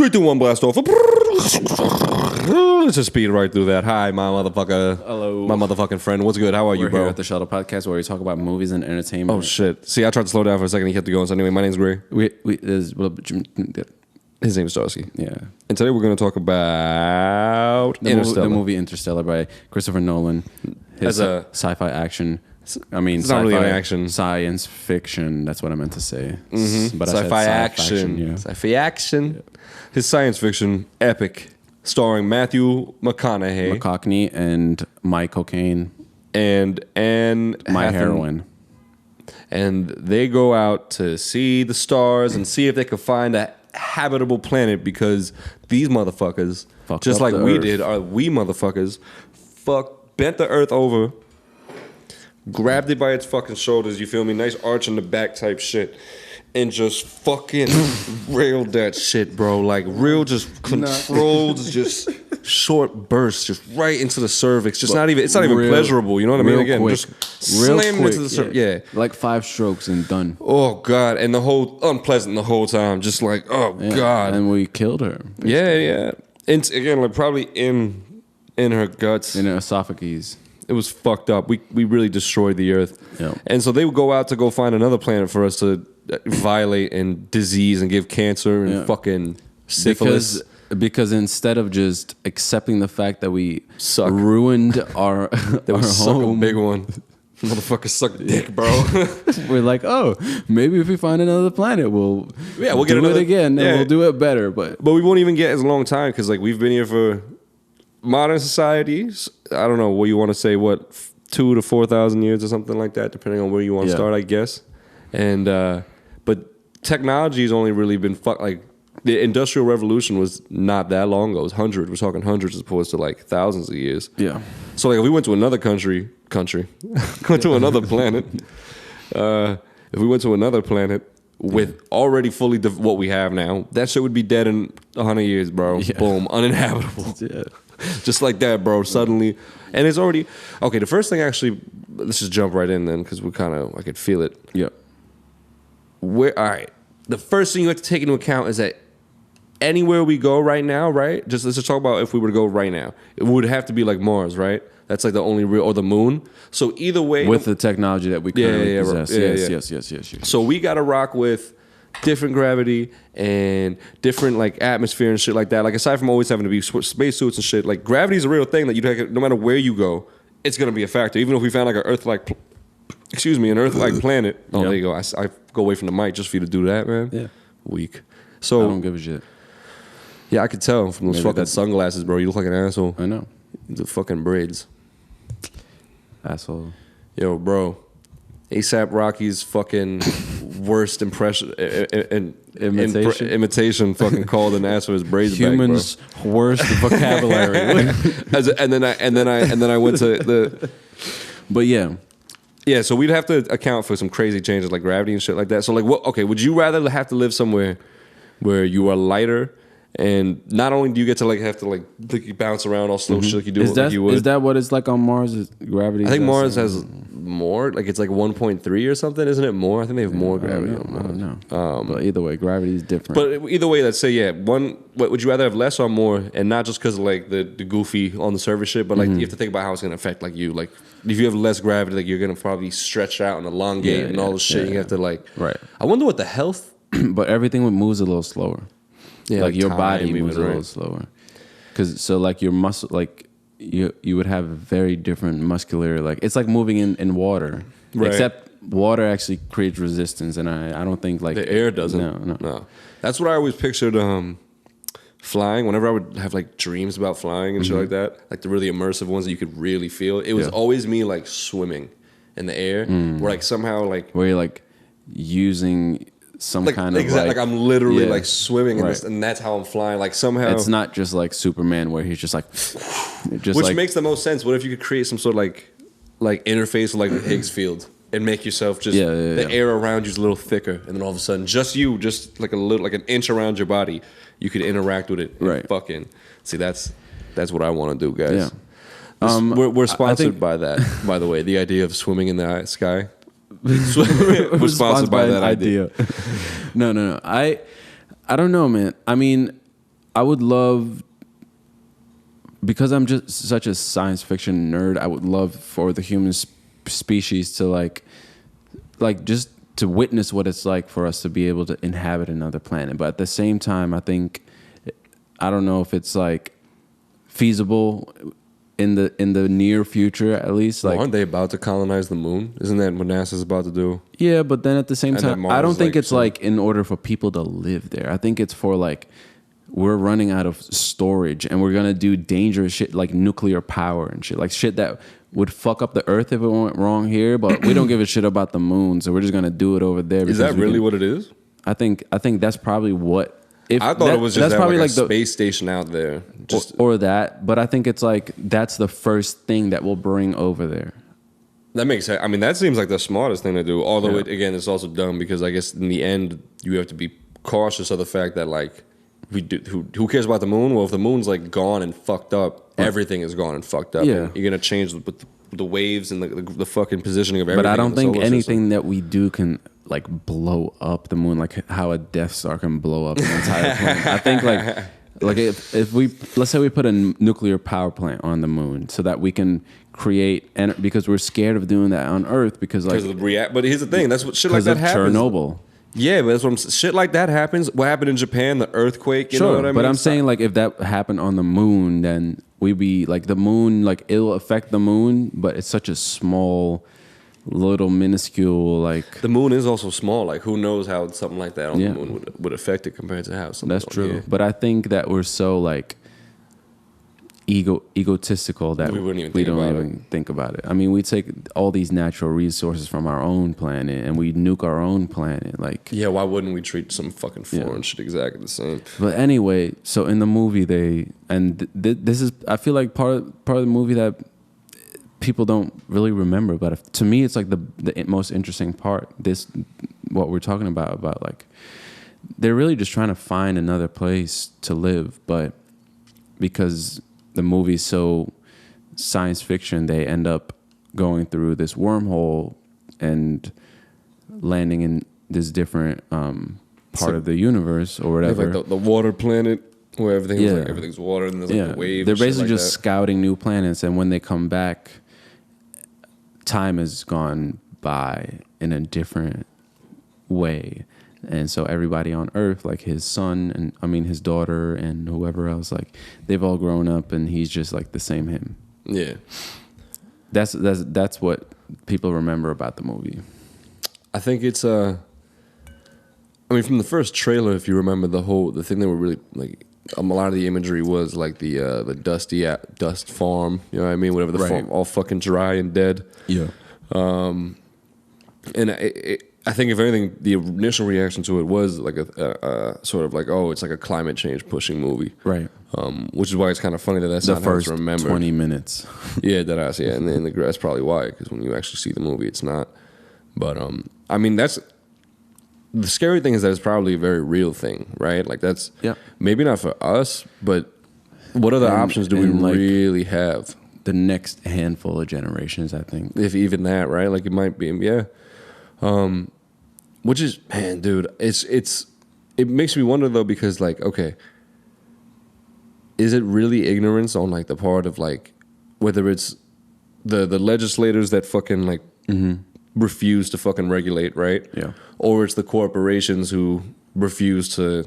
3, 2, 1, blast off. Let's just speed right through that. Hi, my motherfucker. Hello. My motherfucking friend. What's good? How are you, We're bro? here at the Shuttle podcast where we talk about movies and entertainment. Oh, shit. See, I tried to slow down for a second. He kept going. So anyway, my name's Gray. His His name's Starsky. Yeah. And today we're going to talk about The movie Interstellar by Christopher Nolan. As a sci-fi action. it's not really an action. Science fiction. That's what I meant to say. Mm-hmm. But Sci-fi I said action. Yeah. Sci-fi action. His science fiction epic starring Matthew McConaughey. And My Cocaine. And My Heroin. And they go out to see the stars and see if they can find a habitable planet because these motherfuckers, Fucked just up like the we Earth. did, we motherfuckers, bent the Earth over, grabbed it by its fucking shoulders, you feel me? Nice arch in the back type shit. And just fucking railed that shit, bro. Like real, just controlled, just short bursts, just right into the cervix. Just not even. It's not even pleasurable. You know what I mean? Again, quick. just slam into the cervix. Yeah. Like 5 strokes and done. Oh God, and the whole unpleasant the whole time. Just like God. And we killed her. Yeah. And again, like probably in her guts, In her esophagus. it was fucked up. We really destroyed the Earth. Yeah. And so they would go out to go find another planet for us to violate and disease and give cancer and fucking syphilis. Because instead of just accepting the fact that we Suck. ruined our, That our was suck a home, big one. Motherfucker suck dick, bro. we're like, oh, maybe if we find another planet, we'll we'll do get it again and yeah. we'll do it better. But But we won't even get as long time because like we've been here for modern societies. I don't know what you want to say. What 2,000 to 4,000 years or something like that, depending on where you want to start, I guess. And but technology has only really been like the Industrial Revolution was not that long ago. It was hundreds. We're talking hundreds as opposed to like thousands of years. yeah, So like if we went to another country, went to another planet. If we went to another planet with already fully what we have now, that shit would be dead in 100 years, bro. Yeah. Boom, uninhabitable. yeah, Just like that, bro. Suddenly, and it's already okay. The first thing, actually, let's just jump right in then, because I could feel it. yeah. All right. The first thing you have to take into account is that anywhere we go right now, right? Let's just talk about if we were to go right now, it would have to be like Mars, right? That's like the only real, or the moon. So either way, With the technology that we currently possess, yeah. yes. So we got to rock with different gravity and different like atmosphere and shit like that. Like aside from always having to be spacesuits and shit, like gravity is a real thing that no matter where you go, it's gonna be a factor. Even if we found like an Earth-like, an Earth-like planet. Oh, Yep. there you go. I go away from the mic just for you to do that, man. Yeah. Weak. I So don't give a shit. yeah, I could tell from those Maybe fucking that's- sunglasses, bro. You look like an asshole. I know, The fucking braids. asshole. Yo, bro. ASAP Rocky's fucking worst impression imitation fucking called and asked for his braids Humans' worst vocabulary. back, bro. and then I went to the But yeah, so we'd have to account for some crazy changes like gravity and shit like that. So like what would you rather have to live somewhere where you are lighter and not only do you get to like have to like bounce around all slow shit like you do like you would. Is that what it's like on Mars? Is gravity? I think Mars has more, like it's like 1.3 or something, isn't it more? I think they have more gravity on Mars. I don't know. But either way, gravity is different. But either way, let's say, would you rather have less or more? And not just because of like the goofy on the surface shit, but like you have to think about how it's going to affect like you. Like if you have less gravity, like you're going to probably stretch out and elongate and all the shit. You have to like, Right. I wonder what the health. But everything moves a little slower. Yeah, like your time body even, moves a little right? slower. So like your muscle, like you would have very different muscular, like it's like moving in water. Right. Except water actually creates resistance, and I don't think like The air doesn't. No. That's what I always pictured flying. Whenever I would have like dreams about flying and shit like that, like the really immersive ones that you could really feel, it was always me like swimming in the air, where like somehow like where you're like using some like kind of exactly like I'm literally like swimming in Right. this, and that's how I'm flying. Like somehow It's not just like Superman where he's just like, just which like, makes the most sense. What if you could create some sort of like interface with like the Higgs field and make yourself just the air around you's a little thicker, and then all of a sudden just like a little like an inch around your body, you could interact with it. And Right. fucking see that's what I want to do, guys. Yeah. We're sponsored by that, by the way. The idea of swimming in the sky. We're sponsored by that idea. No. I don't know, man. I mean, I would love, because I'm just such a science fiction nerd, I would love for the human species to like just to witness what it's like for us to be able to inhabit another planet. But at the same time, I don't know if it's like feasible in the near future, at least. Like, aren't they about to colonize the moon? Isn't that what NASA's about to do? Yeah, but then at the same And time, then I don't Mars, think like, it's like in order for people to live there. I think it's for like, we're running out of storage and we're going to do dangerous shit like nuclear power and shit. Like shit that would fuck up the Earth if it went wrong here, but we don't give a shit about the moon, so we're just going to do it over there. Is that really what it is? I think that's probably what... I thought it was just probably like a space station out there. Or that, but I think it's like that's the first thing that we'll bring over there. That makes sense. I mean, that seems like the smartest thing to do. Although, again, it's also dumb because I guess in the end, you have to be cautious of the fact that, like, who cares about the moon? Well, if the moon's, like, gone and fucked up, everything is gone and fucked up. Yeah. And you're going to change the waves and the fucking positioning of everything. But I don't think anything system. that we do can, like, blow up the moon, like how a Death Star can blow up an entire planet. I think, like if we, let's say we put a nuclear power plant on the moon so that we can create, because we're scared of doing that on Earth because of the but here's the thing, that's what shit like that happens. Chernobyl. Yeah, but that's what shit like that happens. What happened in Japan, the earthquake, you know what I mean? But I'm saying, like, if that happened on the moon, then we'd be like, the moon, like, it'll affect the moon, but it's such a small, little, minuscule, like... The moon is also small. Like, who knows how something like that on the moon would affect it compared to how something... That's true. Here. But I think that we're so, like, egotistical that we don't even think about it. I mean, we take all these natural resources from our own planet and we nuke our own planet. Like, yeah, why wouldn't we treat some fucking foreign shit exactly the same? But anyway, so in the movie this is, I feel like part of the movie that people don't really remember, but to me it's like the most interesting part. What we're talking about like they're really just trying to find another place to live, but because the movie's so science fiction, they end up going through this wormhole and landing in this different part of the universe or whatever. Like the water planet where everything's water and there's like the waves. They're basically like just scouting new planets, and when they come back, time has gone by in a different way. And so everybody on Earth, like his son and his daughter and whoever else, like they've all grown up, and he's just like the same him. Yeah, that's what people remember about the movie. I think it's I mean, from the first trailer, if you remember the thing that were really like a lot of the imagery was like the dust farm. You know what I mean? Whatever the farm, all fucking dry and dead. Yeah. And I think if anything, the initial reaction to it was like a sort of like, oh, it's like a climate change pushing movie, right? Which is why it's kind of funny that that's the not first how it's remembered. 20 minutes. Yeah, and that's probably why, because when you actually see the movie, it's not. But I mean, that's the scary thing is that it's probably a very real thing, right? Like that's maybe not for us, but what other options do we really have? The next handful of generations, I think, if even that, right? Like it might be, which is, man, dude, it makes me wonder though, because like, okay, is it really ignorance on like the part of like whether it's the legislators that fucking like refuse to fucking regulate, right? Yeah. Or it's the corporations who refuse to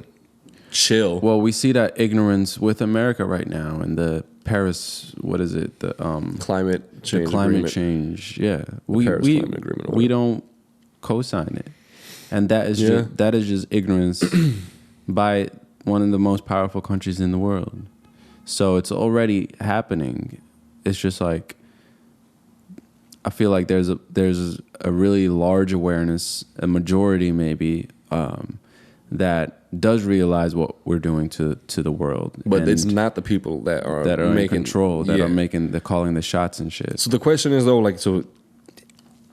chill. Well, we see that ignorance with America right now and the Paris, what is it? The climate change. The climate agreement. change. Yeah. Climate agreement. We don't co-sign it. And that is just ignorance by one of the most powerful countries in the world. So it's already happening. It's just like I feel like there's a really large awareness, a majority maybe, that does realize what we're doing to the world. But it's not the people that are making in control, that are calling the shots and shit. So the question is though, like, so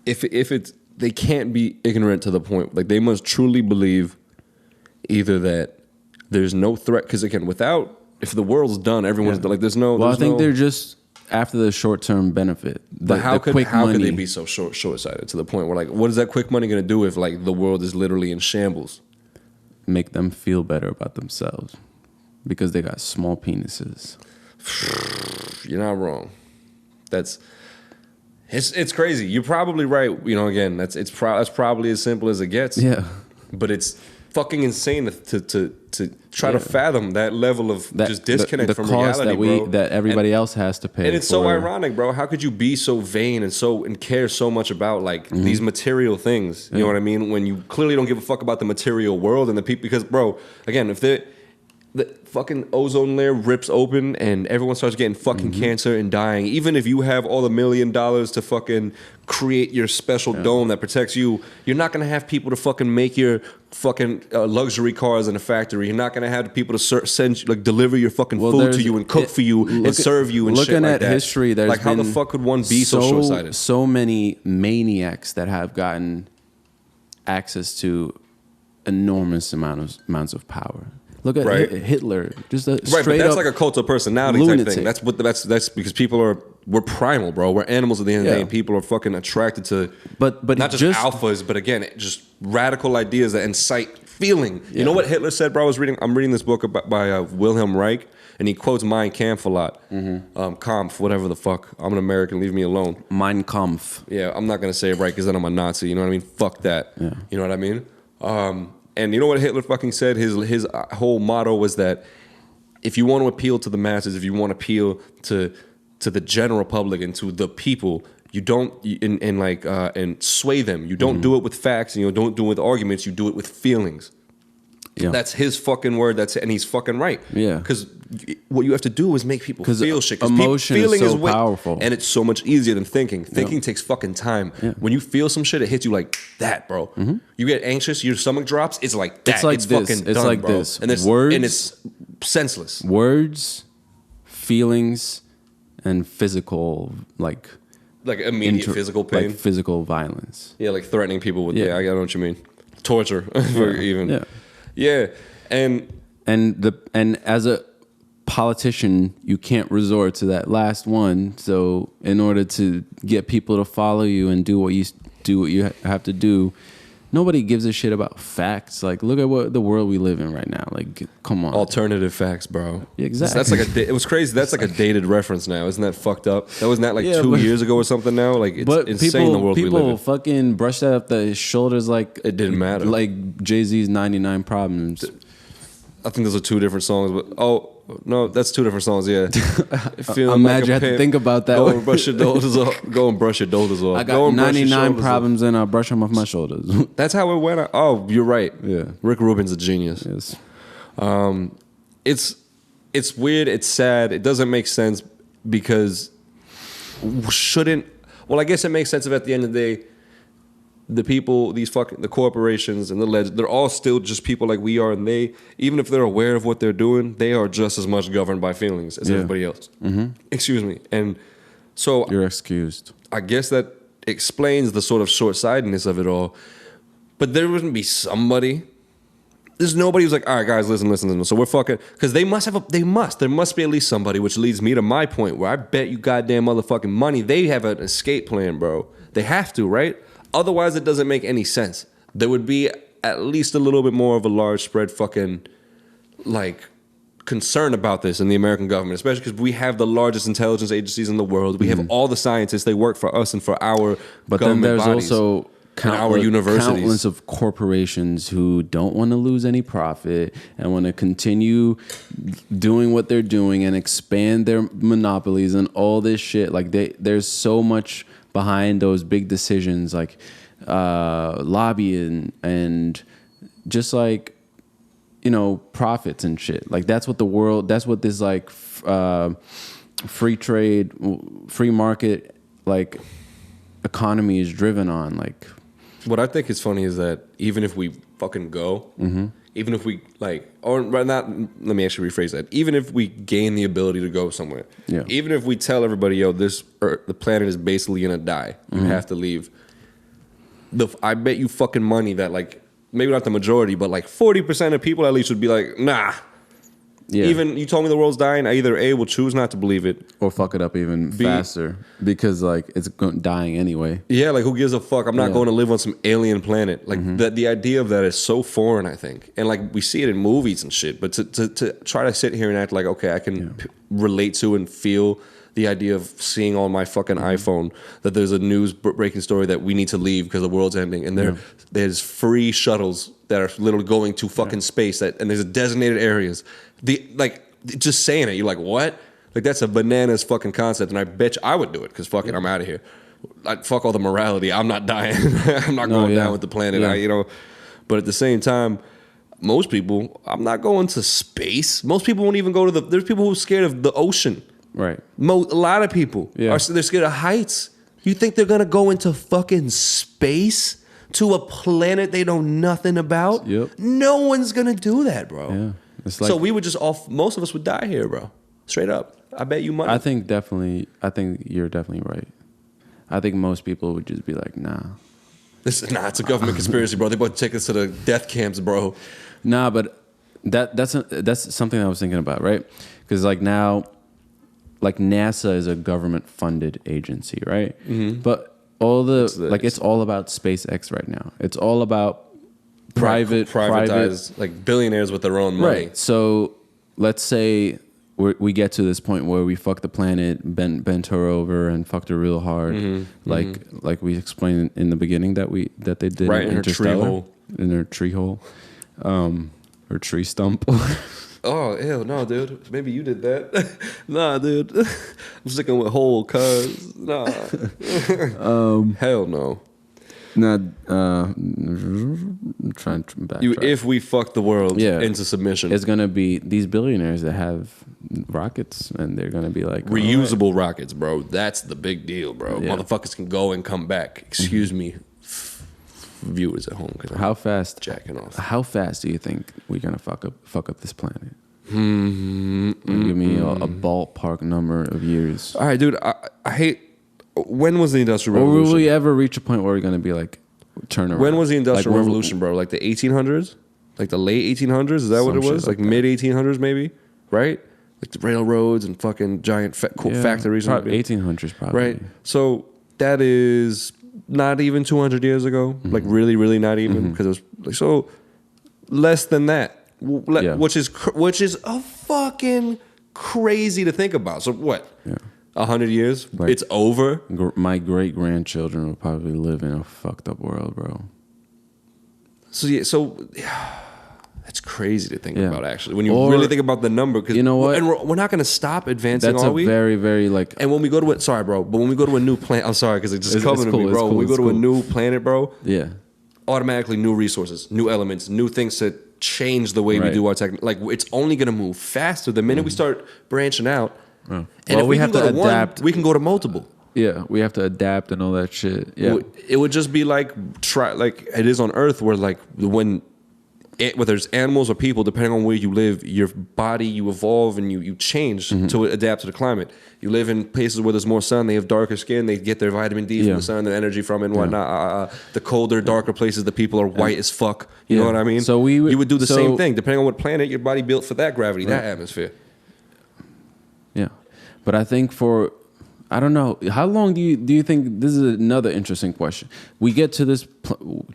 if it's they can't be ignorant to the point, like they must truly believe either that there's no threat, because again, if the world's done, everyone's done, like there's no. Well, I think they're just after the short-term benefit. But how could they be so short-sighted to the point where like, what is that quick money going to do if like the world is literally in shambles? Make them feel better about themselves. Because they got small penises. You're not wrong. It's crazy. You're probably right. You know, again, that's probably as simple as it gets. Yeah. But it's fucking insane to try to fathom that level of just disconnect the from cost reality, bro. that everybody else has to pay. And it's so ironic, bro. How could you be so vain and care so much about like these material things? You know what I mean? When you clearly don't give a fuck about the material world and the people. Because, bro, again, if the fucking ozone layer rips open and everyone starts getting fucking cancer and dying, even if you have all the $1 million to fucking create your special dome that protects you, you're not gonna have people to fucking make your fucking luxury cars in a factory. You're not gonna have people to deliver your fucking food to you and cook for you and serve you and shit like that. Looking at history, there's like how the fuck could one be so short-sighted? So many maniacs that have gotten access to enormous amounts of power. Look at Hitler, just a straight but that's up like a cult of personality lunatic. type thing. That's because we're primal, bro. We're animals at the end of the day, and people are fucking attracted to but not just alphas, but again, just radical ideas that incite feeling. You know what Hitler said, bro? I'm reading this book by Wilhelm Reich, and he quotes Mein Kampf a lot. Kampf, whatever the fuck. I'm an American, leave me alone. Mein Kampf. Yeah, I'm not gonna say it right because then I'm a Nazi. You know what I mean? Fuck that. Yeah. You know what I mean? And you know what Hitler fucking said? His whole motto was that if you want to appeal to the masses, if you want to appeal to the general public and to the people, you don't and sway them. You don't do it with facts, and you don't do it with arguments. You do it with feelings. Yeah. That's his fucking word. And he's fucking right. Yeah. Because what you have to do is make people feel shit. Emotion is so powerful. And it's so much easier than thinking. Thinking takes fucking time. Yeah. When you feel some shit, it hits you like that, bro. You get anxious, your stomach drops, it's like that. It's fucking done, like bro. this. And it's senseless. Words, feelings, and physical, like immediate physical pain. Like physical violence. Yeah, like threatening people with, I know what you mean. Torture, even. Yeah. Yeah, and as a politician, you can't resort to that last one. So in order to get people to follow you and do what you have to do, nobody gives a shit about facts. Like, look at what the world we live in right now. Like, come on, alternative facts, bro. Yeah, exactly. That's like it was crazy. That's like a dated reference now. Isn't that fucked up? That wasn't that like 2 years ago or something now. Like, it's insane the world we live in. People fucking brushed that up the shoulders like it didn't matter. Like Jay-Z's 99 Problems. I think those are two different songs, but no, that's two different songs. Yeah, I'm mad you had to think about that. Go and brush your shoulders off. Go and brush your shoulders off. I got 99 problems and I'll brush them off my shoulders. That's how it went. Oh, you're right. Yeah, Rick Rubin's a genius. Yes. It's weird. It's sad. It doesn't make sense because well, I guess it makes sense if at the end of the day, the people, the corporations and the legends, they're all still just people like we are, and they, even if they're aware of what they're doing, they are just as much governed by feelings as everybody else. Excuse me. And so you're excused. I guess that explains the sort of short-sightedness of it all. But there wouldn't be somebody. There's nobody who's like, all right, guys, listen. So we're fucking, because there must be at least somebody, which leads me to my point where I bet you goddamn motherfucking money they have an escape plan, bro. They have to, right? Otherwise, it doesn't make any sense. There would be at least a little bit more of a large spread fucking, like, concern about this in the American government, especially because we have the largest intelligence agencies in the world. We have all the scientists. They work for us and for our but government then there's bodies also our universities. Countless of corporations who don't want to lose any profit and want to continue doing what they're doing and expand their monopolies and all this shit. Like, there's so much behind those big decisions, like lobbying and just like, you know, profits and shit. Like, that's what this like free trade, free market, like, economy is driven on. Like, what I think is funny is that even if we fucking go, even if we like, or not, let me actually rephrase that. Even if we gain the ability to go somewhere, even if we tell everybody, yo, the planet is basically gonna die, you have to leave. I bet you fucking money that, like, maybe not the majority, but like 40% of people at least would be like, nah. Yeah. Even you told me the world's dying, I either A, will choose not to believe it. Or fuck it up even faster because like it's dying anyway. Yeah, like who gives a fuck? I'm not going to live on some alien planet. Like the idea of that is so foreign, I think. And like we see it in movies and shit, but to try to sit here and act like, okay, I can relate to and feel the idea of seeing on my fucking iPhone that there's a news breaking story that we need to leave because the world's ending, and there's free shuttles that are literally going to fucking space, and there's designated areas. Just saying it, you're like, what? Like that's a bananas fucking concept, and I bet you I would do it because fuck it, I'm out of here. Fuck all the morality. I'm not dying. I'm not going down with the planet. But at the same time, most people, I'm not going to space. Most people won't even go to there's people who are scared of the ocean. Right. A lot of people they're scared of heights. You think they're gonna go into fucking space to a planet they know nothing about? Yep. No one's gonna do that, bro. Yeah. It's like, so we would just most of us would die here, bro. Straight up. I bet you money. I think you're definitely right. I think most people would just be like, nah. It's a government conspiracy, bro. They about to take us to the death camps, bro. Nah, but that's something I was thinking about, right? Because like now, like NASA is a government-funded agency, right? Mm-hmm. But it's all about SpaceX right now. It's all about privatized, like billionaires with their own money. Right. So let's say we get to this point where we fuck the planet, bent her over, and fucked her real hard, like we explained in the beginning that they did right in Interstellar, in her tree hole, her tree stump. Oh, ew, no, dude. Maybe you did that. Nah, dude. I'm sticking with whole, cuz. Nah. Hell no. Nah, I'm trying to backtrack. If we fuck the world into submission. It's going to be these billionaires that have rockets, and they're going to be like... Reusable rockets, bro. That's the big deal, bro. Yeah. Motherfuckers can go and come back. Excuse me, viewers at home. How fast? Jacking off. How fast do you think we're gonna fuck up this planet? Give me a ballpark number of years. All right, dude. I hate. When was the Industrial Revolution? Or will we ever reach a point where we're gonna be like turn around? When was the Industrial Revolution, bro? Like the 1800s? Like the late 1800s? Is that what it was? Like mid 1800s, maybe? Right? Like the railroads and fucking giant factories. 1800s, probably. Right. So that is not even 200 years ago, like really, really not even, because it was like so less than that, which is a fucking crazy to think about. So what? 100 years, like, it's over. My great grandchildren will probably live in a fucked up world, bro. So that's crazy to think about, actually, when you really think about the number. Because you know what? And we're not going to stop advancing. That's are we? Very, very like. And when we go to but when we go to a new planet, I'm sorry because it just comes to me, bro. When we go to a new planet, bro, automatically new resources, new elements, new things to change the way we do our tech. Like it's only going to move faster the minute we start branching out. And if we have to adapt, we can go to multiple. Yeah, we have to adapt and all that shit. Yeah, it would just be like it is on Earth, where like whether there's animals or people, depending on where you live, your body, you evolve and you change to adapt to the climate. You live in places where there's more sun, they have darker skin, they get their vitamin D from the sun, their energy from it and whatnot. The colder, darker places, the people are white as fuck. You know what I mean? So you would do the same thing, depending on what planet your body built for that gravity, that atmosphere. Yeah. But I think I don't know, how long do you think, this is another interesting question. We get to this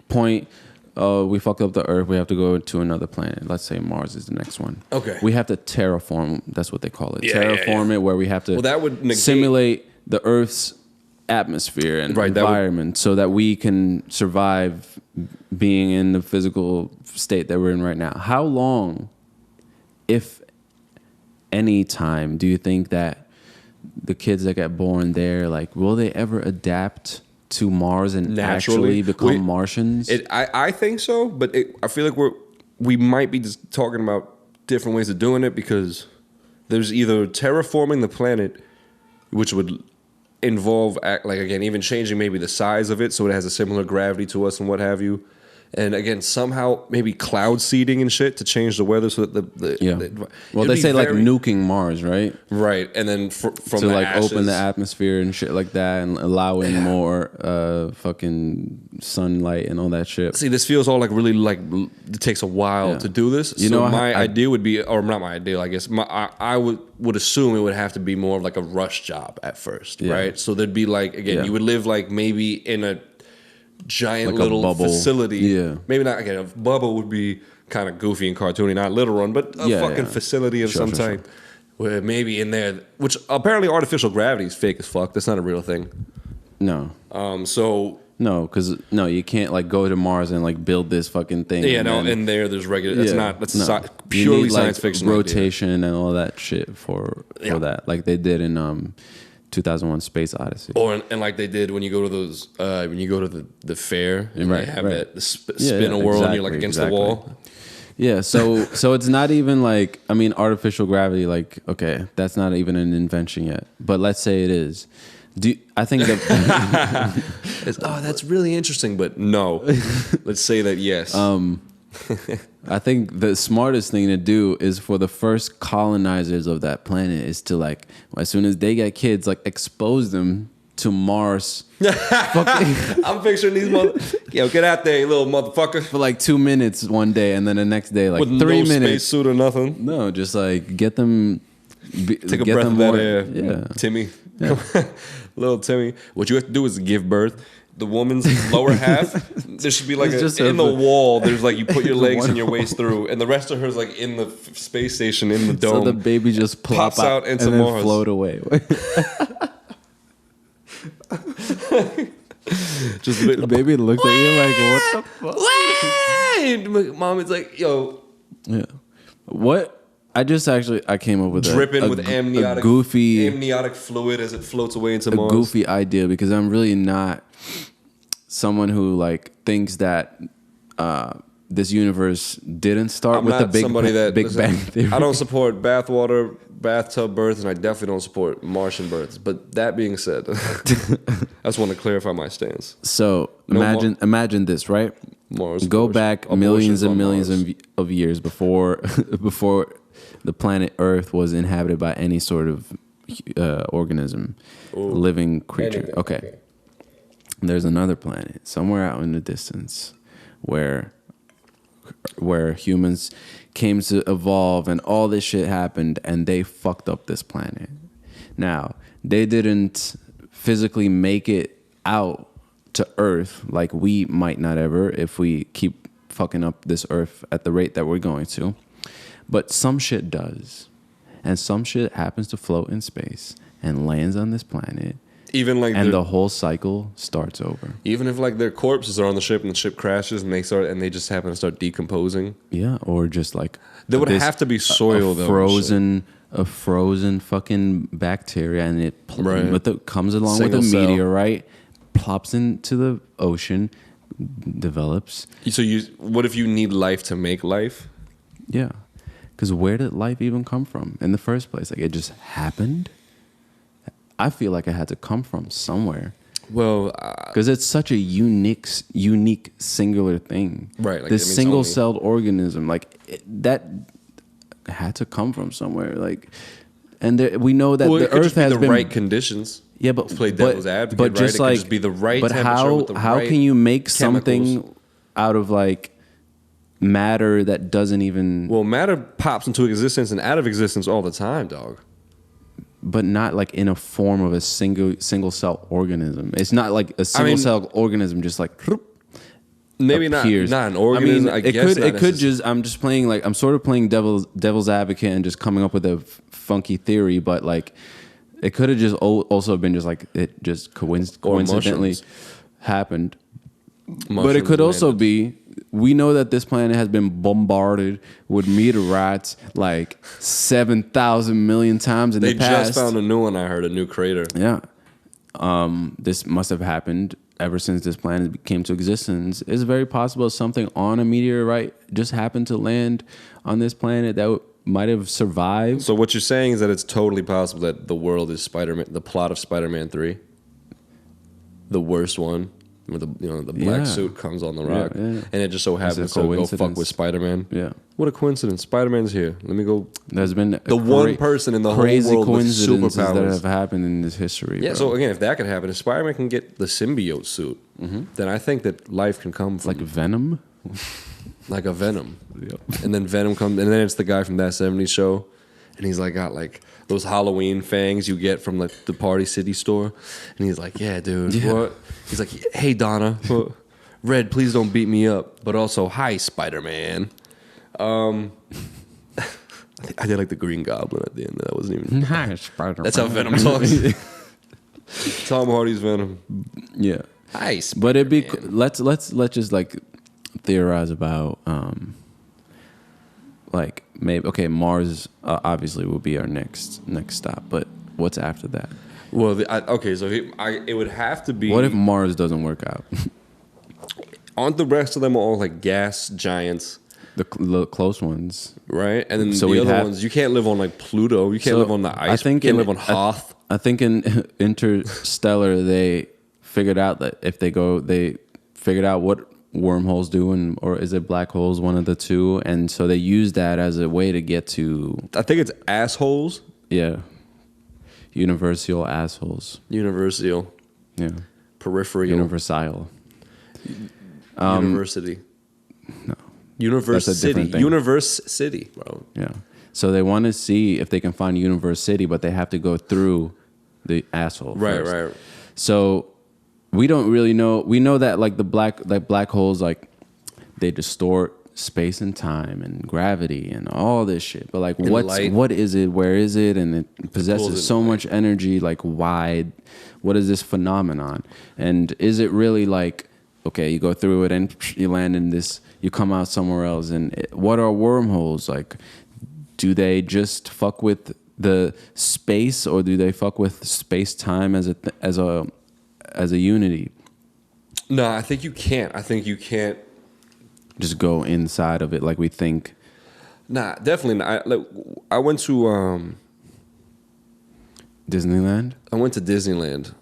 point, we fucked up the Earth, we have to go to another planet. Let's say Mars is the next one. Okay. We have to terraform, that's what they call it. Terraform it, where we have to that would simulate the Earth's atmosphere and environment so that we can survive being in the physical state that we're in right now. How long, if any time, do you think that the kids that get born there, like, will they ever adapt to Mars and actually become Martians? I think so, but I feel like we might be just talking about different ways of doing it, because there's either terraforming the planet, which would involve, like, again, even changing maybe the size of it so it has a similar gravity to us and what have you. And again, somehow maybe cloud seeding and shit to change the weather so that well, they say like nuking Mars, right? Right, and then from to the like ashes, open the atmosphere and shit like that, and allowing more fucking sunlight and all that shit. See, this feels all like really like it takes a while to do this. You know, my idea would be, or not my ideal, I guess. I would assume it would have to be more of like a rush job at first, right? So there'd be like you would live like maybe in a giant like little facility. Yeah, maybe not. Again, a bubble would be kind of goofy and cartoony, not literal one, but a fucking facility of some type. Where maybe in there, which apparently artificial gravity is fake as fuck. That's not a real thing. No. So. No, because you can't like go to Mars and like build this fucking thing. Yeah, and there's regular. That's purely need, science fiction. Rotation idea. And all that shit for that, like they did in 2001: Space Odyssey, and like they did when you go to those when you go to the fair and they have that spin a world exactly, and you're like against the wall. Yeah, so it's not even like, I mean, artificial gravity, like, okay, that's not even an invention yet, but let's say it is. I think that that's really interesting, but no. Let's say that yes. I think the smartest thing to do is for the first colonizers of that planet is to like, as soon as they get kids, like expose them to Mars. I'm picturing these get out there, you little motherfucker. For like 2 minutes one day, and then the next day like with 3 no minutes. Spacesuit or nothing. No, just like get them. Take a breath of that air, Timmy. Yeah. Little Timmy. What you have to do is give birth. The woman's lower half, there should be like in the wall. There's like you put your legs and your waist through, and the rest of her is like in the space station in the dome. So the baby just pops out into and then Mars. Float away. Just the baby looks at you like, what the fuck? Mom is like, yo. Yeah. What? I came up with dripping with amniotic fluid as it floats away into Mars. A goofy idea, because I'm really not someone who like thinks that this universe didn't start with the Big Bang Theory. I don't support bathwater, bathtub births, and I definitely don't support Martian births. But that being said, I just want to clarify my stance. So imagine this, right? Mars. Go back millions and millions of years before the planet Earth was inhabited by any sort of organism, living creature. Okay. There's another planet somewhere out in the distance where humans came to evolve and all this shit happened and they fucked up this planet. Now, they didn't physically make it out to Earth like we might not ever if we keep fucking up this Earth at the rate that we're going to. But some shit does. And some shit happens to float in space and lands on this planet. And the whole cycle starts over. Even if like their corpses are on the ship and the ship crashes and they just happen to start decomposing. Yeah, or just like there would have to be soil though. A frozen fucking bacteria, and it comes along Single with a cell. meteorite, plops into the ocean, develops. So what if you need life to make life? Yeah. Because where did life even come from in the first place? Like, it just happened? I feel like it had to come from somewhere. Well, because it's such a unique, singular thing. Right. Like, this single-celled organism, like, that had to come from somewhere. Like, and we know that the Earth has been... right conditions. Yeah, but... play devil's advocate, but just right? like... It could just be the right but temperature with the how right can you make chemicals. Something out of, like... matter that doesn't even... Well, matter pops into existence and out of existence all the time, dog. But not like in a form of a single cell organism. It's not like a single cell organism just like maybe appears. not an organism. I guess it could just... I'm just playing like... I'm sort of playing devil's advocate and just coming up with a funky theory, but like it could have just also been just like it just coincidentally happened. But it could also be... We know that this planet has been bombarded with meteorites like 7,000 million times in the past. They just found a new one, I heard, a new crater. Yeah. This must have happened ever since this planet came to existence. It's very possible something on a meteorite just happened to land on this planet that might have survived. So what you're saying is that it's totally possible that the world is Spider-Man, the plot of Spider-Man 3. The worst one. with the black suit comes on the rock, and it just so happens to go fuck with Spider-Man. Yeah, what a coincidence! Spider-Man's here. Let me go. There's been the one person in the whole world with superpowers that have happened in this history. Yeah. Bro. So again, if that could happen, if Spider-Man can get the symbiote suit, then I think that life can come from like Venom, like a Venom, and then Venom comes, and then it's the guy from That 70s Show. And he's like got like those Halloween fangs you get from like the Party City store. And he's like, yeah, dude, what? He's like, hey, Donna, Red, please don't beat me up. But also, hi, Spider-Man. I did like the Green Goblin at the end. That wasn't even... Hi, Spider-Man. That's how Venom talks. Tom Hardy's Venom. Yeah. Hi, Spider-Man. But it'd be... Let's just like theorize about... like maybe Mars obviously will be our next stop, but what's after that? Well, so it would have to be. What if Mars doesn't work out? Aren't the rest of them all like gas giants? The close ones, right? And then the other ones, you can't live on like Pluto. You can't live on the ice. You can't live on Hoth. I think in Interstellar they figured out that if they figured out what wormholes do, or is it black holes, one of the two, and so they use that as a way to get to, I think it's assholes. Yeah, universal assholes. Universal. Yeah. Peripheral. Universal. University. No. Universe That's a different City. thing. Universe City, bro. Yeah. So they want to see if they can find Universe City, but they have to go through the asshole first. Right. So we don't really know. We know that like the black holes, like they distort space and time and gravity and all this shit. But like, what is it? Where is it? And it possesses so much energy. Like, why? What is this phenomenon? And is it really like, okay, you go through it and you land in this, you come out somewhere else. And what are wormholes? Like, do they just fuck with the space, or do they fuck with space time as a unity? No, I think you can't. I think you can't just go inside of it like we think. Nah, definitely not. I went to Disneyland. I went to Disneyland,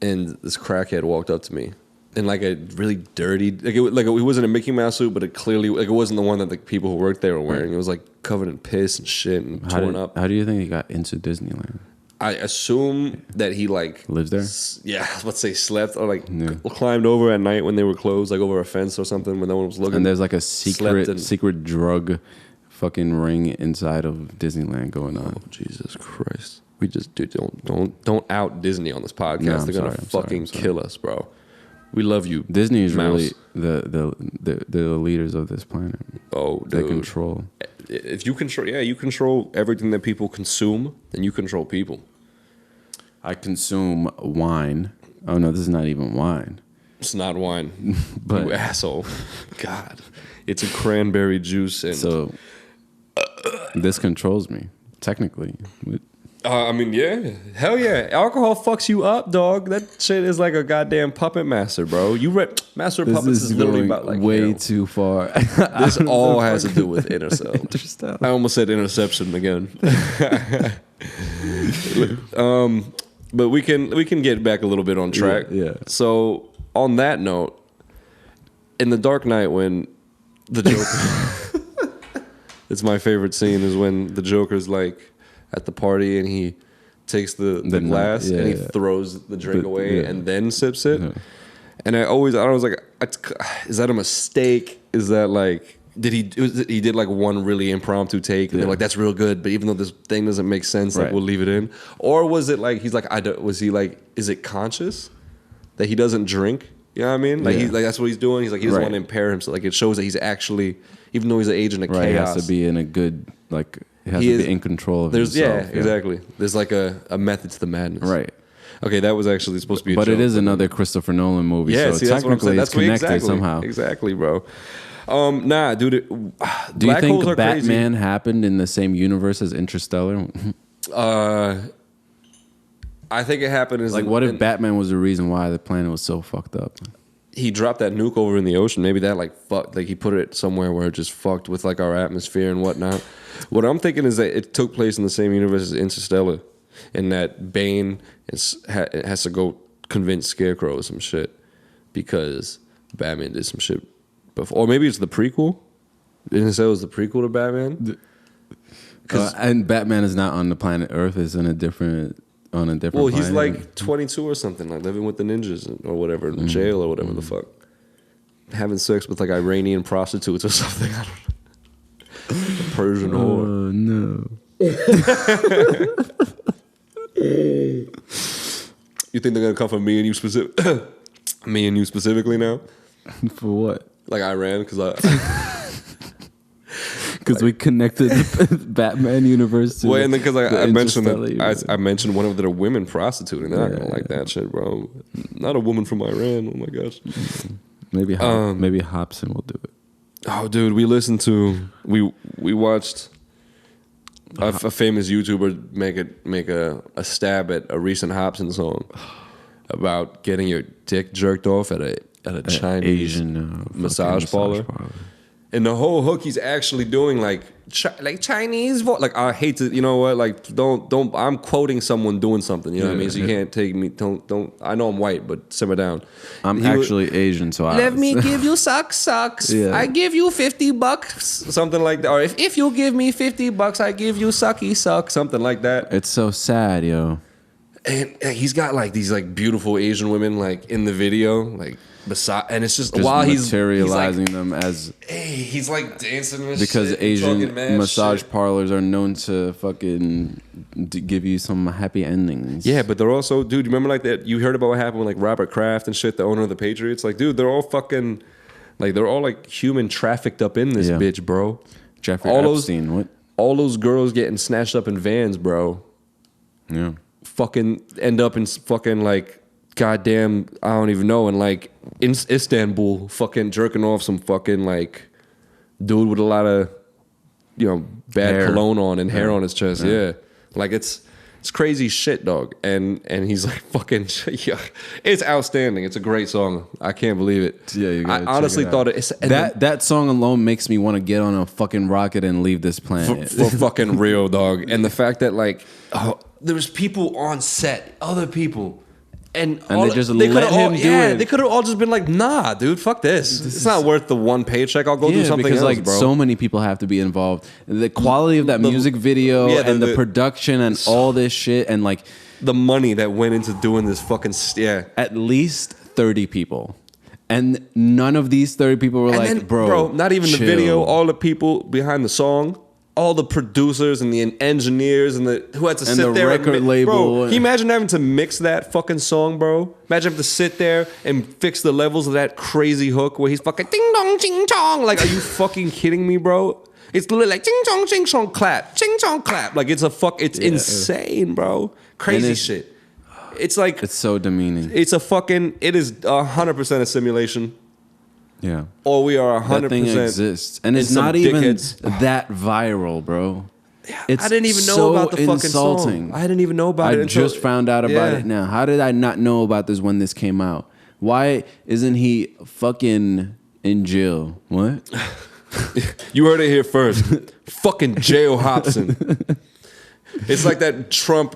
and this crackhead walked up to me in like a really dirty, it wasn't a Mickey Mouse suit, but it clearly it wasn't the one that the people who worked there were wearing. It was like covered in piss and shit and torn up. How do you think he got into Disneyland? I assume that he like lives there. Yeah, I was about to say slept or climbed over at night when they were closed, like over a fence or something when no one was looking. And there's like a secret drug fucking ring inside of Disneyland going on. Oh, Jesus Christ! We just don't out Disney on this podcast. No, They're gonna fucking kill us, bro. We love you. Disney is really the leaders of this planet. Oh, dude. They control. If you control, you control everything that people consume, then you control people. I consume wine. Oh no, this is not even wine. It's not wine, but you asshole. God, it's a cranberry juice, and so this controls me technically. I mean, yeah, hell yeah. Alcohol fucks you up, dog. That shit is like a goddamn puppet master, bro. Master of Puppets is literally about like way too far. This all has to do with Interstellar. I almost said Interception again. But we can get back a little bit on track. Yeah. So on that note, in The Dark Knight, when the Joker, it's my favorite scene is when the Joker's like at the party and he takes the glass and he throws the drink away and then sips it. Yeah. And I was like, is that a mistake? Is that like, he did like one really impromptu take and they're like, that's real good, but even though this thing doesn't make sense, like we'll leave it in? Or was it like, he's like, is it conscious that he doesn't drink? You know what I mean? Like that's what he's doing. He's like, he doesn't want to impair himself. Like it shows that he's actually, even though he's an agent of chaos. He has to be in a good, like, he has to be in control of himself. Yeah, exactly. There's like a method to the madness. Right. Okay, that was actually supposed to be a joke. But it is another Christopher Nolan movie, so technically it's connected somehow. Exactly, bro. Nah, dude. Do you think Batman happened in the same universe as Interstellar? I think it happened as... Like, what if Batman was the reason why the planet was so fucked up? He dropped that nuke over in the ocean. Maybe that like fucked, like he put it somewhere where it just fucked with like our atmosphere and whatnot. What I'm thinking is that it took place in the same universe as Interstellar, and that Bane has to go convince Scarecrow or some shit. because Batman did some shit before, or maybe it's the prequel. Didn't it say it was the prequel to Batman? And Batman is not on the planet Earth; is on a different planet. Well, he's like 22 or something, like living with the ninjas or whatever in jail or whatever the fuck, having sex with like Iranian prostitutes or something. I don't know. A Persian whore. Oh no. You think they're gonna come from me and you specifically now? For what? Like Iran, because we connected the Batman universe to. Well, and then because I mentioned that I mentioned one of the women prostituting. They're not gonna like that shit, bro. Not a woman from Iran. Oh my gosh. Maybe Hobson will do it. Oh, dude, we watched a famous YouTuber make a stab at a recent Hobson song about getting your dick jerked off at a Chinese Asian massage parlor. And the whole hook, he's actually doing like Chinese voice. Like, I hate to, you know what? Like, don't. I'm quoting someone doing something. You know what I mean? So you can't take me. Don't. I know I'm white, but simmer down. I'm actually Asian, so let me give you sucks. Yeah. I give you $50, something like that. Or if you give me $50, I give you sucky suck, something like that. It's so sad, yo. And he's got like these like beautiful Asian women like in the video, like. And it's just while he's materializing like, them as he's like dancing and because shit, Asian massage shit. parlors are known to fucking give you some happy endings. Yeah, but they're also, dude, remember like that? You heard about what happened with like Robert Kraft and shit, the owner of the Patriots? Like, dude, they're all fucking like they're all like human trafficked up in this bitch, bro. Jeffrey Epstein, what? All those girls getting snatched up in vans, bro. Yeah, fucking end up in fucking like. Goddamn, I don't even know. And like in Istanbul, fucking jerking off some fucking like dude with a lot of, you know, bad hair. Cologne on and hair on his chest. Yeah. Like it's crazy shit, dog. And he's like fucking, yeah, it's outstanding. It's a great song. I can't believe it. Yeah, you I honestly thought it's that song alone makes me want to get on a fucking rocket and leave this planet. For fucking real, dog. And the fact that like, there was people on set, other people. And they just let him do it. They could have all just been like, nah, dude, fuck this. It's not worth the one paycheck. I'll go do something because else, like bro. so many people have to be involved. The quality of that music video and the production and all this shit and like the money that went into doing this fucking at least 30 people. And none of these 30 people were bro, not even chill. The video, all the people behind the song. All the producers and the engineers and who had to sit there and record label. Bro, can you imagine having to mix that fucking song, bro? Imagine having to sit there and fix the levels of that crazy hook where he's fucking ding dong ching chong. Like, are you fucking kidding me, bro? It's literally like ching chong clap, ching chong clap. Like it's insane, bro. Crazy shit. It's like it's so demeaning. It is 100% a simulation. Yeah. Or we are 100%. That thing exists. And it's not even that viral, bro. It's I didn't even know so about the fucking insulting. song. I didn't even know about it until... I just found out about it now. How did I not know about this when this came out? Why isn't he fucking in jail? What? You heard it here first. Fucking jail Hobson. It's like that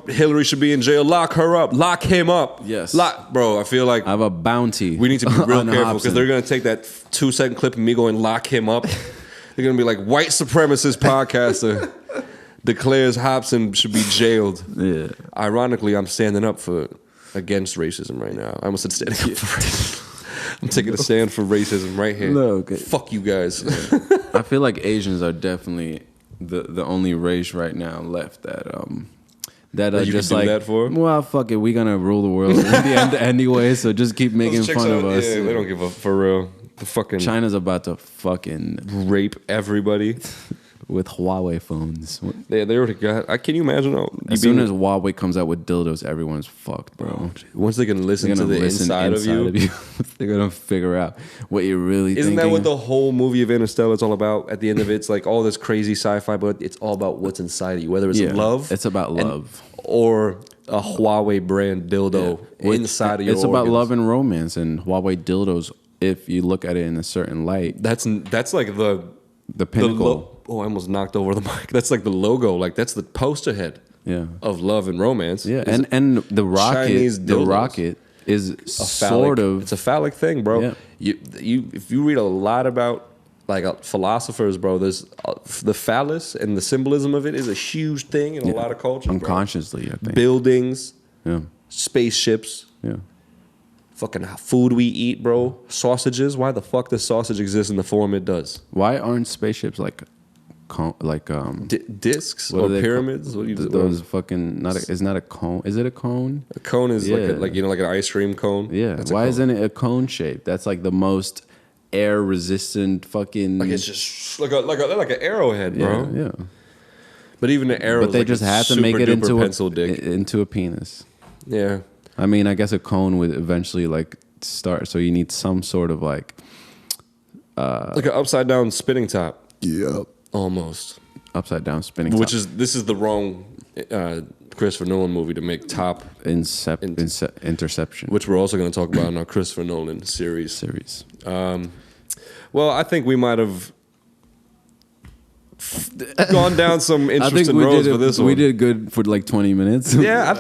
Hillary should be in jail. Lock her up. Lock him up. Yes. Bro, I feel like... I have a bounty. We need to be real careful because they're going to take that 2-second clip of me going, lock him up. They're going to be like, white supremacist podcaster declares Hobson should be jailed. Yeah. Ironically, I'm standing up against racism right now. I almost said standing up for racism. I'm taking a stand for racism right here. No, okay. Fuck you guys. I feel like Asians are definitely... the only race right now left that you just can do like that for? Well, fuck it, we gonna rule the world in the end anyway. So just keep making fun of us. Yeah, they don't give a for real. The fucking China's about to fucking rape everybody with Huawei phones. They already got. Can you imagine? As soon as Huawei comes out with dildos, everyone's fucked, bro. Once they can listen to the inside of you, they're gonna figure out what you're really Isn't thinking. that what the whole movie of Interstellar is all about? At the end of it, it's like all this crazy sci-fi, but it's all about what's inside of you. Whether it's love, it's about love, or a Huawei brand dildo inside of your. It's about love and romance, and Huawei dildos. If you look at it in a certain light, that's like the pinnacle. I almost knocked over the mic. That's like the logo. Like that's the poster head. Yeah. Of love and romance. Yeah, and the rocket, is sort of. It's a phallic thing, bro. Yeah. If you read a lot about like philosophers, bro, there's the phallus and the symbolism of it is a huge thing in a lot of cultures. Unconsciously, I think. Buildings, Yeah. spaceships, Yeah. fucking food we eat, bro. Sausages. Why the fuck does sausage exist in the form it does? Why aren't spaceships like Discs what or are they pyramids? What do you those fucking it's not a cone. Is it a cone? A cone is Yeah. like like an ice cream cone. Yeah. That's a Why cone. isn't it a cone shape? That's like the most air resistant fucking. Like it's just like an arrowhead, bro. Yeah. But even the arrow, But they just had to make it into pencil dick. into a penis. Yeah. I mean, I guess a cone would eventually like start. So you need some sort of like Like an upside down spinning top. Yep. Almost. Upside down spinning. Which top. this is the wrong Christopher Nolan movie to make top. Interception. Which we're also going to talk about in our Christopher Nolan series. Well, I think we might have gone down some interesting roads for this one. We did good for like 20 minutes. Yeah, I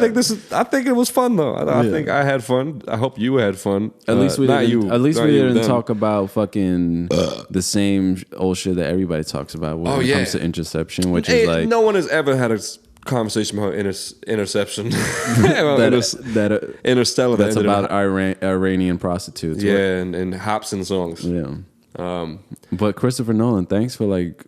think it was fun though. I think I had fun. I hope you had fun. At least we didn't. At least we didn't them. talk about fucking the same old shit that everybody talks about when it comes to interception, which is like no one has ever had a conversation about interception. Interstellar. That's about Iranian prostitutes. Yeah, and Hobson songs. Yeah. But Christopher Nolan, thanks for like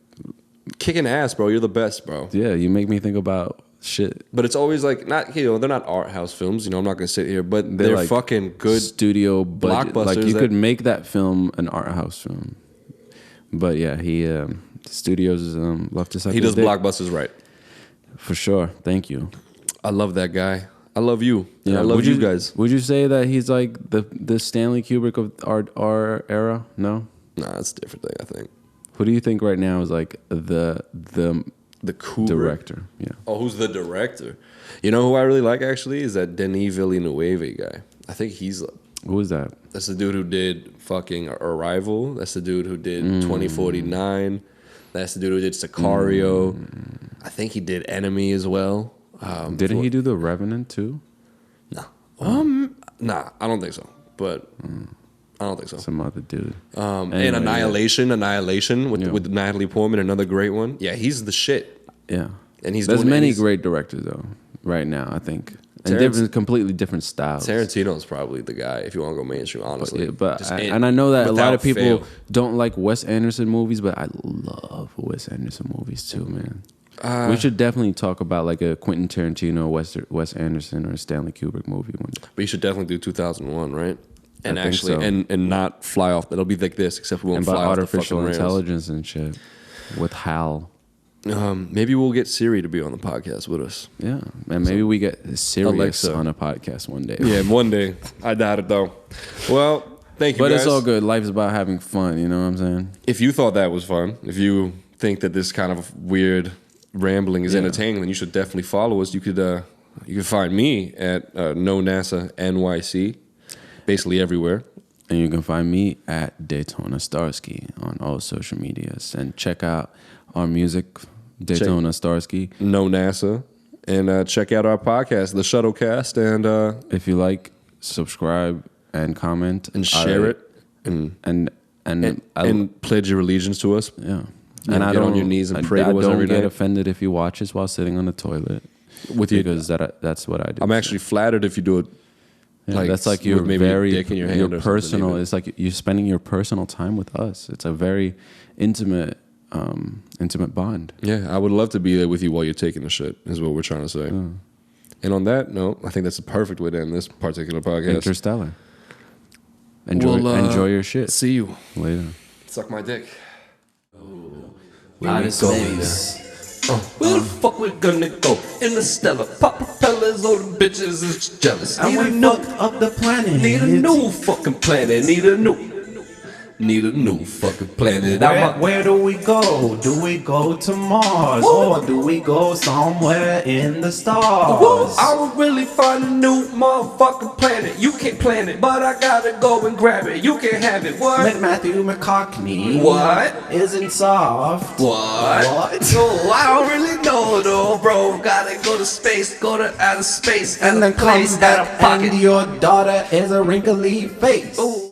kicking ass, bro. You're the best, bro. Yeah, you make me think about shit. But it's always like they're not art house films. I'm not gonna sit here, but they're like fucking good studio blockbusters. Like you could make that film an art house film. But yeah, the studios left us. He does blockbusters right. For sure. Thank you. I love that guy. I love you. Yeah, I love you guys. Would you say that he's like the Stanley Kubrick of our era? No? Nah, that's a different thing, I think. Who do you think right now is like the Kubrick director? Yeah. Oh, who's the director? You know who I really like actually is that Denis Villeneuve guy. I think he's who is that? That's the dude who did fucking Arrival. That's the dude who did 2049. That's the dude who did Sicario. I think he did Enemy as well. Didn't he do The Revenant too? No. Nah, I don't think so. But I don't think so. Some other dude. Anyway, and Annihilation with Natalie Portman, another great one. Yeah, he's the shit. Yeah. And there's many great directors though right now, I think. And completely different styles. Tarantino's probably the guy if you want to go mainstream, honestly. I know that a lot of people don't like Wes Anderson movies, but I love Wes Anderson movies too, man. We should definitely talk about like a Quentin Tarantino, Wes Anderson, or a Stanley Kubrick movie one day. But you should definitely do 2001, right? And I think so. and not fly off. It'll be like this, except we won't fly off artificial the fucking intelligence and shit with Hal. Maybe we'll get Siri to be on the podcast with us. Yeah, and maybe we get Sirius Alexa on a podcast one day. Yeah, one day. I doubt it though. Well, thank you. But guys. It's all good. Life's about having fun. You know what I'm saying? If you thought that was fun, if you think that this kind of weird rambling is entertaining, then you should definitely follow us. You could find me at No NASA NYC, basically everywhere. And you can find me at Daytona Starsky on all social medias. And check out our music, Daytona Starsky. No NASA. And check out our podcast, The Shuttlecast. And if you like, subscribe and comment. And share it. And pledge your allegiance to us. Yeah. And I get on your knees and pray to us every day. Don't get offended if you watch us while sitting on the toilet. Because that's what I do. I'm actually flattered if you do it. Yeah, that's like your very dick in your hand your personal. It's like you're spending your personal time with us. It's a very intimate bond. Yeah, I would love to be there with you while you're taking the shit. Is what we're trying to say. And on that note, I think that's the perfect way to end this particular podcast. Interstellar. Enjoy your shit. See you later. Suck my dick. Where we going? Where the fuck we gonna go? Interstellar, pop propellers, all the bitches is jealous. I wanna fuck up the planet. Need a new fucking planet. Need a new. need a new fucking planet. Where do we go? Do we go to Mars? Or do we go somewhere in the stars? I would really find a new motherfucking planet. You can't plan it, but I gotta go and grab it. You can't have it. What? Let Matthew McCockney. What? Isn't soft. What? Oh, I don't really know though, bro. Gotta go to space, go to outer space, And then place comes out back of pocket. and your daughter is a wrinkly face. Ooh.